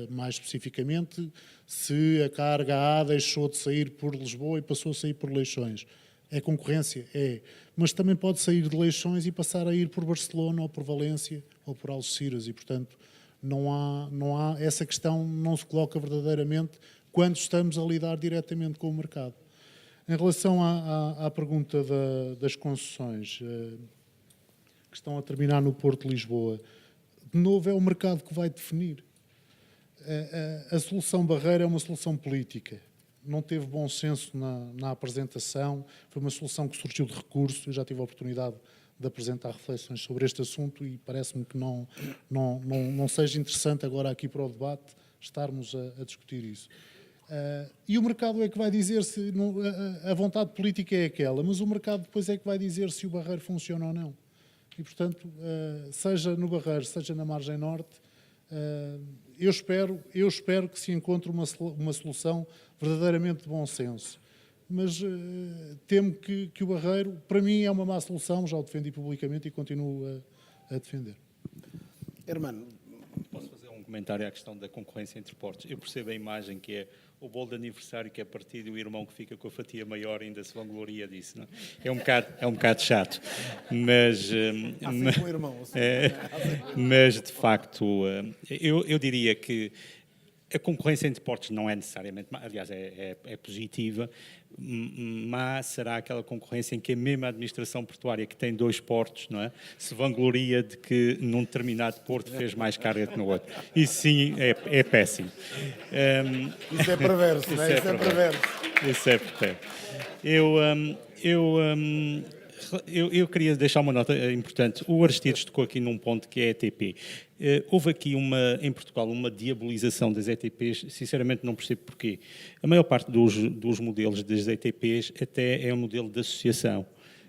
mais especificamente, se a carga A deixou de sair por Lisboa e passou a sair por Leixões. É concorrência? É. Mas também pode sair de Leixões e passar a ir por Barcelona ou por Valência ou por Algeciras. E, portanto, não há essa questão não se coloca verdadeiramente quando estamos a lidar diretamente com o mercado. Em relação à pergunta das concessões que estão a terminar no Porto de Lisboa, de novo é o mercado que vai definir. A solução Barreira é uma solução política. Não teve bom senso na apresentação, foi uma solução que surgiu de recurso. Eu já tive a oportunidade de apresentar reflexões sobre este assunto e parece-me que não seja interessante agora aqui para o debate estarmos a discutir isso. E o mercado é que vai dizer se a vontade política é aquela, mas o mercado depois é que vai dizer se o Barreiro funciona ou não. E, portanto, seja no Barreiro, seja na Margem Norte, eu espero que se encontre uma solução verdadeiramente de bom senso. Mas temo que o Barreiro, para mim, é uma má solução, já o defendi publicamente e continuo a defender. Hermano, Posso fazer um comentário à questão da concorrência entre portos? Eu percebo a imagem que é o bolo de aniversário que é partido e o irmão que fica com a fatia maior ainda se vangloria disso. Não? É um bocado chato. Mas, um irmão, mas de facto, eu diria que a concorrência entre portos não é necessariamente, aliás, é positiva, mas será aquela concorrência em que a mesma administração portuária, que tem 2 portos, não é, se vangloria de que num determinado porto fez mais carga que no outro. Isso sim é péssimo. Isso é perverso, não é? Isso é perverso. Isso é perverso. Eu queria deixar uma nota importante. O Aristides tocou aqui num ponto que é a ETP. Houve aqui em Portugal uma diabolização das ETPs, sinceramente não percebo porquê. A maior parte dos modelos das ETPs até é um modelo de associação,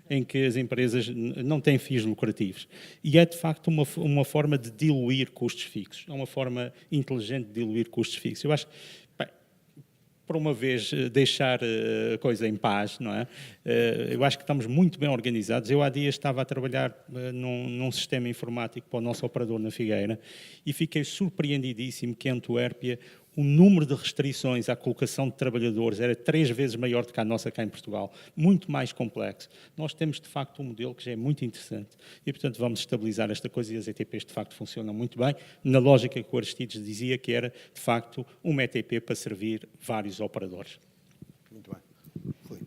em que as empresas não têm fins lucrativos. E é, de facto, uma forma de diluir custos fixos. É uma forma inteligente de diluir custos fixos. Eu acho por uma vez, deixar a coisa em paz, não é? Eu acho que estamos muito bem organizados. Eu há dias estava a trabalhar num sistema informático para o nosso operador na Figueira e fiquei surpreendidíssimo que em Antuérpia o número de restrições à colocação de trabalhadores era 3 vezes maior do que a nossa cá em Portugal, muito mais complexo. Nós temos, de facto, um modelo que já é muito interessante e, portanto, vamos estabilizar esta coisa e as ETPs, de facto, funcionam muito bem, na lógica que o Aristides dizia, que era, de facto, uma ETP para servir vários operadores. Muito bem. Fui.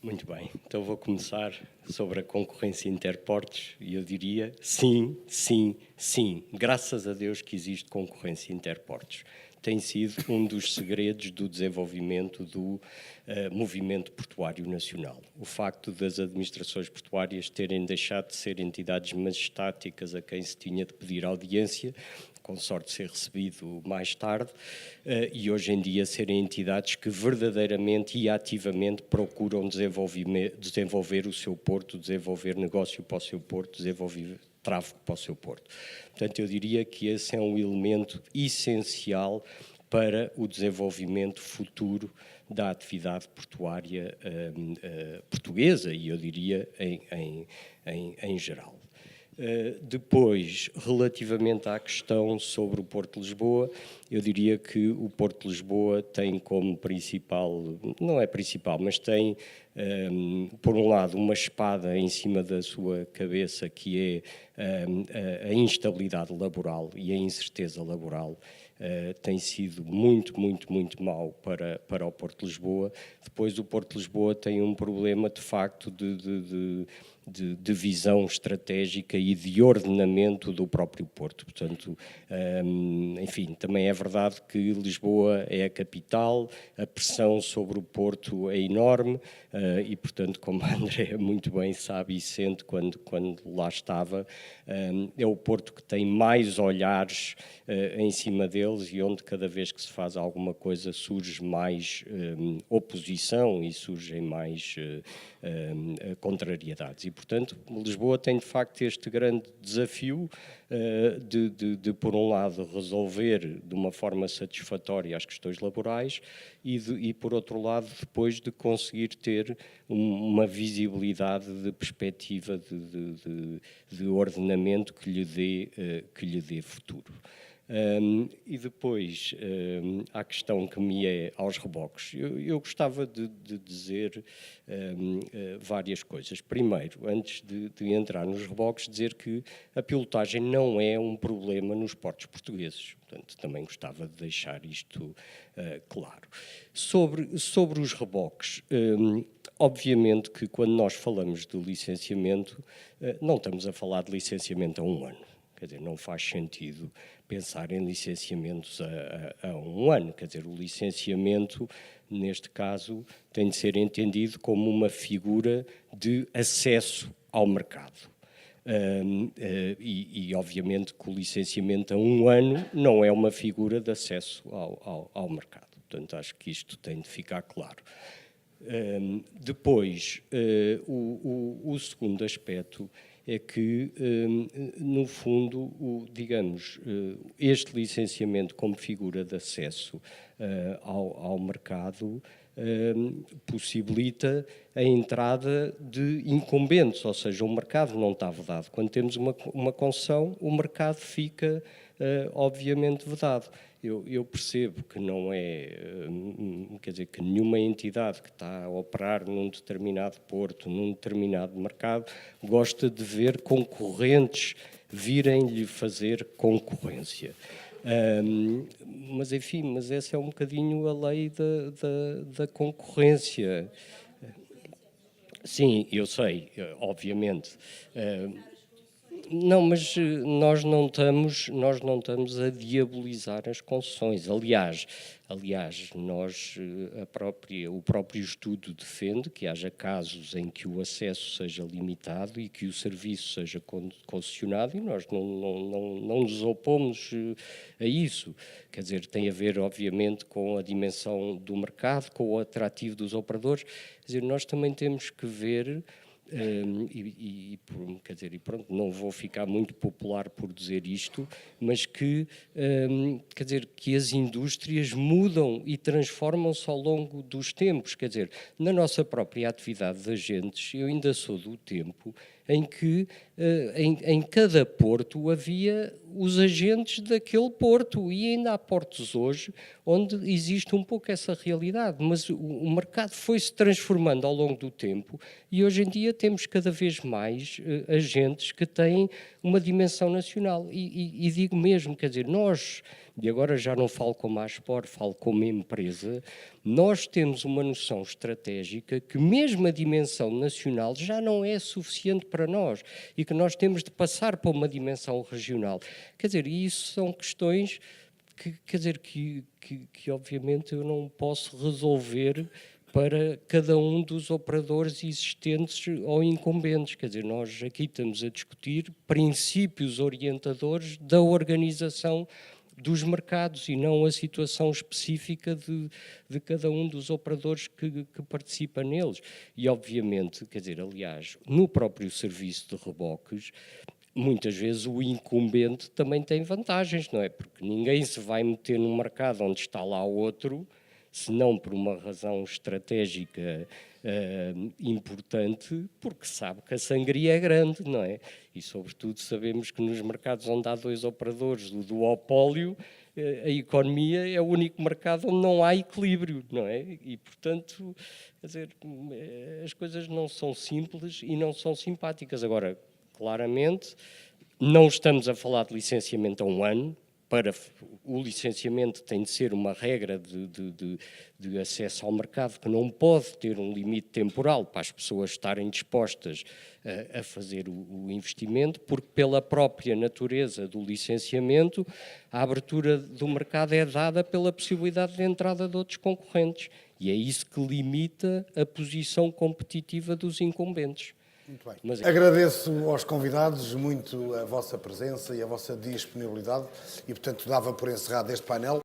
Muito bem, então vou começar sobre a concorrência interportos e eu diria sim, sim, sim. Graças a Deus que existe concorrência interportos. Tem sido um dos segredos do desenvolvimento do movimento portuário nacional. O facto das administrações portuárias terem deixado de ser entidades majestáticas a quem se tinha de pedir audiência, com sorte de ser recebido mais tarde, e hoje em dia serem entidades que verdadeiramente e ativamente procuram desenvolver o seu porto, desenvolver negócio para o seu porto, desenvolver tráfego para o seu porto. Portanto, eu diria que esse é um elemento essencial para o desenvolvimento futuro da atividade portuária portuguesa e eu diria em geral. Depois, relativamente à questão sobre o Porto de Lisboa, eu diria que o Porto de Lisboa tem como principal, não é principal, mas tem, por um lado, uma espada em cima da sua cabeça, que é a instabilidade laboral e a incerteza laboral. Tem sido muito, muito, muito mau para o Porto de Lisboa. Depois, o Porto de Lisboa tem um problema, de facto, de visão estratégica e de ordenamento do próprio Porto. Portanto, enfim, também é verdade que Lisboa é a capital, a pressão sobre o Porto é enorme e, portanto, como a André muito bem sabe e sente quando lá estava, é o Porto que tem mais olhares em cima deles e onde cada vez que se faz alguma coisa surge mais oposição e surgem mais contrariedades. E, portanto, Lisboa tem, de facto, este grande desafio de, por um lado, resolver de uma forma satisfatória as questões laborais e, por outro lado, depois de conseguir ter uma visibilidade de perspectiva de ordenamento que lhe dê futuro. E depois, à questão que me é aos reboques, eu gostava de dizer várias coisas. Primeiro, antes de entrar nos reboques, dizer que a pilotagem não é um problema nos portos portugueses. Portanto, também gostava de deixar isto claro. Sobre os reboques, obviamente que quando nós falamos de licenciamento, não estamos a falar de licenciamento a 1 ano. Quer dizer, não faz sentido pensar em licenciamentos a 1 ano. Quer dizer, o licenciamento, neste caso, tem de ser entendido como uma figura de acesso ao mercado. Obviamente, que o licenciamento a 1 ano não é uma figura de acesso ao mercado. Portanto, acho que isto tem de ficar claro. Depois, o segundo aspecto é que, no fundo, digamos, este licenciamento como figura de acesso ao mercado possibilita a entrada de incumbentes, ou seja, o mercado não está vedado. Quando temos uma concessão, o mercado fica, obviamente, vedado. Eu percebo que não é, quer dizer, que nenhuma entidade que está a operar num determinado porto, num determinado mercado, gosta de ver concorrentes virem-lhe fazer concorrência. Mas, enfim, mas essa é um bocadinho a lei da concorrência. Sim, eu sei, obviamente. Não, mas nós não estamos a diabolizar as concessões. Aliás, nós, o próprio estudo defende que haja casos em que o acesso seja limitado e que o serviço seja concessionado, e nós não nos opomos a isso. Quer dizer, tem a ver, obviamente, com a dimensão do mercado, com o atrativo dos operadores. Quer dizer, nós também temos que ver... quer dizer, e pronto, não vou ficar muito popular por dizer isto, mas que, quer dizer, que as indústrias mudam e transformam-se ao longo dos tempos. Quer dizer, na nossa própria atividade de agentes, eu ainda sou do tempo em que em cada porto havia os agentes daquele porto, e ainda há portos hoje onde existe um pouco essa realidade, mas o mercado foi-se transformando ao longo do tempo e hoje em dia temos cada vez mais agentes que têm uma dimensão nacional e digo mesmo, quer dizer, nós, e agora já não falo como a Aspor, falo como empresa, nós temos uma noção estratégica que mesmo a dimensão nacional já não é suficiente para nós e que nós temos de passar para uma dimensão regional. Quer dizer, isso são questões que, quer dizer, que obviamente eu não posso resolver para cada um dos operadores existentes ou incumbentes. Quer dizer, nós aqui estamos a discutir princípios orientadores da organização dos mercados e não a situação específica de cada um dos operadores que participa neles. E, obviamente, quer dizer, aliás, no próprio serviço de reboques, muitas vezes o incumbente também tem vantagens, não é? Porque ninguém se vai meter num mercado onde está lá outro, se não por uma razão estratégica importante, porque sabe que a sangria é grande, não é? E, sobretudo, sabemos que nos mercados onde há 2 operadores, o duopólio, a economia é o único mercado onde não há equilíbrio, não é? E, portanto, quer dizer, as coisas não são simples e não são simpáticas. Agora, claramente, não estamos a falar de licenciamento a 1 ano, o licenciamento tem de ser uma regra de acesso ao mercado que não pode ter um limite temporal para as pessoas estarem dispostas a fazer o investimento, porque pela própria natureza do licenciamento, a abertura do mercado é dada pela possibilidade de entrada de outros concorrentes. E é isso que limita a posição competitiva dos incumbentes. Muito bem. Mas- Agradeço aos convidados muito a vossa presença e a vossa disponibilidade e, portanto, dava por encerrado este painel.